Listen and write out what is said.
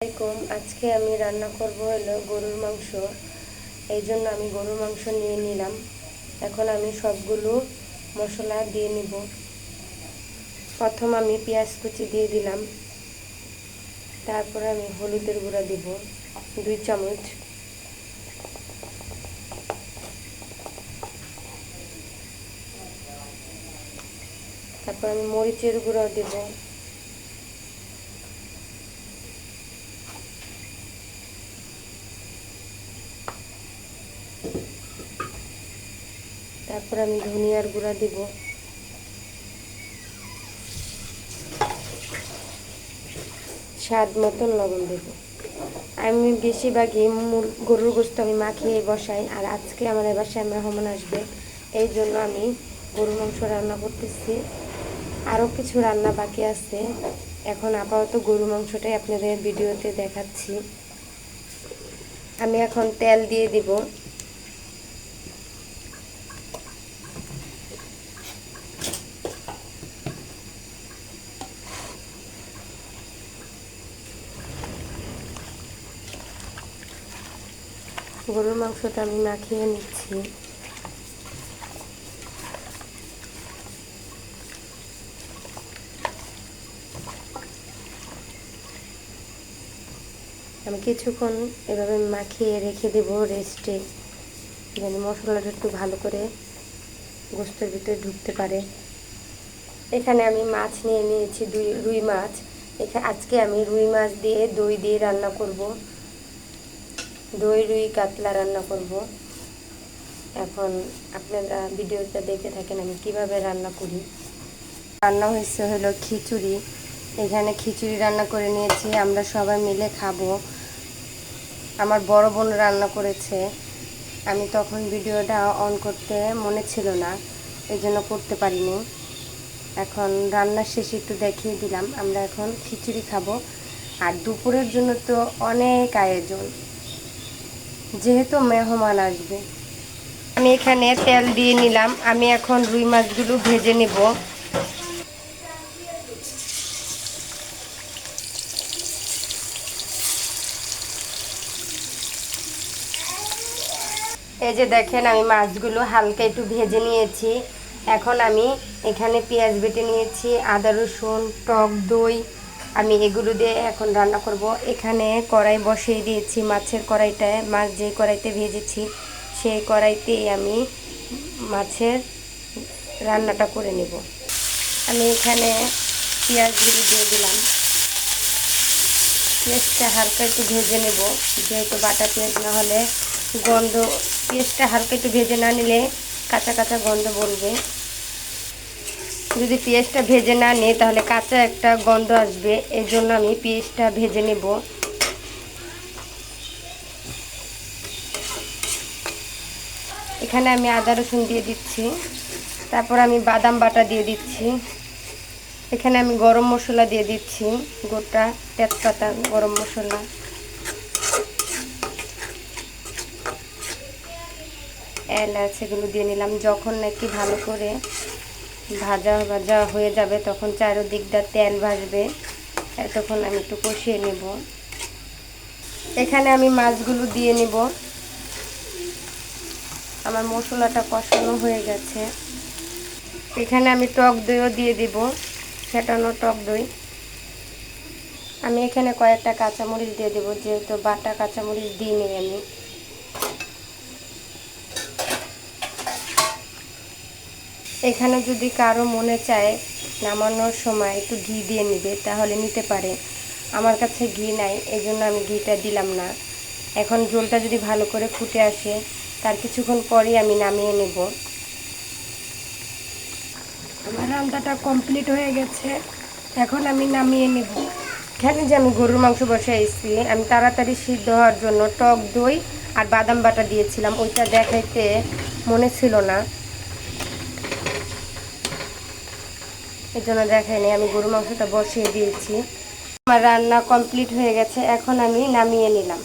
আজকে আমি রান্না করব হলো গরুর মাংস। এই জন্য আমি গরুর মাংস নিয়ে নিলাম। এখন আমি সবগুলো মশলা দিয়ে নিব। প্রথম আমি পেঁয়াজ কুচি দিয়ে দিলাম, তারপর আমি হলুদের গুঁড়া দিব 2 চামচ, তারপর আমি মরিচের গুঁড়া দেব, তারপর আমি ধনিয়ার গুঁড়া দিব, স্বাদ মতন লবণ দেব। আমি বেশিরভাগই গরুর গোশত আমি মাখিয়ে বসাই, আর আজকে আমাদের বাসায় মেহমান আসবে, এই জন্য আমি গরুর মাংস রান্না করতেছি। আরও কিছু রান্না বাকি আছে। এখন আপাতত গরুর মাংসটাই আপনাদের ভিডিওতে দেখাচ্ছি। আমি এখন তেল দিয়ে দিব। গরুর মাংসটা আমি মাখিয়ে নিচ্ছি। আমি কিছুক্ষণ এভাবে মাখিয়ে রেখে দেব রেস্টে, যেন মশলাটা একটু ভালো করে গোশতের ভিতরে ঢুকতে পারে। এখানে আমি মাছ নিয়ে নিয়েছি, রুই মাছ। আজকে আমি রুই মাছ দিয়ে দই দিয়ে রান্না করব, দই রুই কাতলা রান্না করব। এখন আপনারা ভিডিওটা দেখে থাকেন আমি কিভাবে রান্না করি। রান্না হয়েছে হলো খিচুড়ি। এখানে খিচুড়ি রান্না করে নিয়েছি, আমরা সবাই মিলে খাবো। আমার বড় বোন রান্না করেছে, আমি তখন ভিডিওটা অন করতে মনে ছিল না, এই জন্য করতে পারিনি। এখন রান্নার শেষে একটু দেখিয়ে দিলাম। আমরা এখন খিচুড়ি খাবো, আর দুপুরের জন্য তো অনেক আয়োজন, যেহেতু মেহমান আসবে। আমি এখানে তেল দিয়ে নিলাম। আমি এখন রুই মাছগুলো ভেজে নেব। এই যে দেখেন, আমি মাছগুলো হালকা একটু ভেজে নিয়েছি। এখন আমি এখানে পেঁয়াজ বেটে নিয়েছি, আদা রসুন, টক দই, আমি এগুলো দিয়ে এখন রান্না করব। এখানে কড়াই বসিয়ে দিয়েছি, মাছের কড়াইটায়, মাছ যে কড়াইতে ভেজেছি সেই কড়াইতেই আমি মাছের রান্নাটা করে নেব। আমি এখানে পেঁয়াজগুলো দিয়ে দিলাম। পেঁয়াজটা হালকা একটু ভেজে নেব, যেহেতু বাটা পেঁয়াজ না হলে গন্ধ, পেঁয়াজটা হালকা একটু ভেজে না নিলে কাঁচা কাঁচা গন্ধ বলবে। যদি পেঁয়াজটা ভেজে না নিই তাহলে কাঁচা একটা গন্ধ আসবে, এই জন্য আমি পেঁয়াজটা ভেজে নেব। এখানে আমি আদা রসুন দিয়ে দিচ্ছি, তারপর আমি বাদাম বাটা দিয়ে দিচ্ছি। এখানে আমি গরম মশলা দিয়ে দিচ্ছি, গোটা তেজপাতা, গরম মশলা, এলাচ, এগুলো দিয়ে নিলাম। যখন নাকি ভালো করে ভাজা ভাজা হয়ে যাবে তখন চারিদিকটা তেল ভাসবে, তখন আমি একটু কষিয়ে নেব। এখানে আমি মাছগুলো দিয়ে নেব। আমার মশলাটা কষানো হয়ে গেছে। এখানে আমি টক দইও দিয়ে দিব, ফেটানো টক দই। আমি এখানে কয়েকটা কাঁচামরিচ দিয়ে দেবো, যেহেতু বাটা কাঁচামরিচ দিইনি আমি। এখানে যদি কারো মনে চায় নামানোর সময় একটু ঘি দিয়ে নেবে তাহলে নিতে পারে। আমার কাছে ঘি নাই, এই জন্য আমি ঘিটা দিলাম না। এখন ঝোলটা যদি ভালো করে ফুটে আসে তার কিছুক্ষণ পরেই আমি নামিয়ে নেব। আমার রান্নাটা কমপ্লিট হয়ে গেছে, এখন আমি নামিয়ে নেব। এখানে যে আমি গরুর মাংস বসাইছি, আমি তাড়াতাড়ি সিদ্ধ হওয়ার জন্য টক দই আর বাদাম বাটা দিয়েছিলাম, ওইটা দেখাইতে মনে ছিল না, এই জন্য দেখাইনি। আমি গরুর মাংসটা বসিয়ে দিয়েছি। আমার রান্না কমপ্লিট হয়ে গেছে, এখন আমি নামিয়ে নিলাম।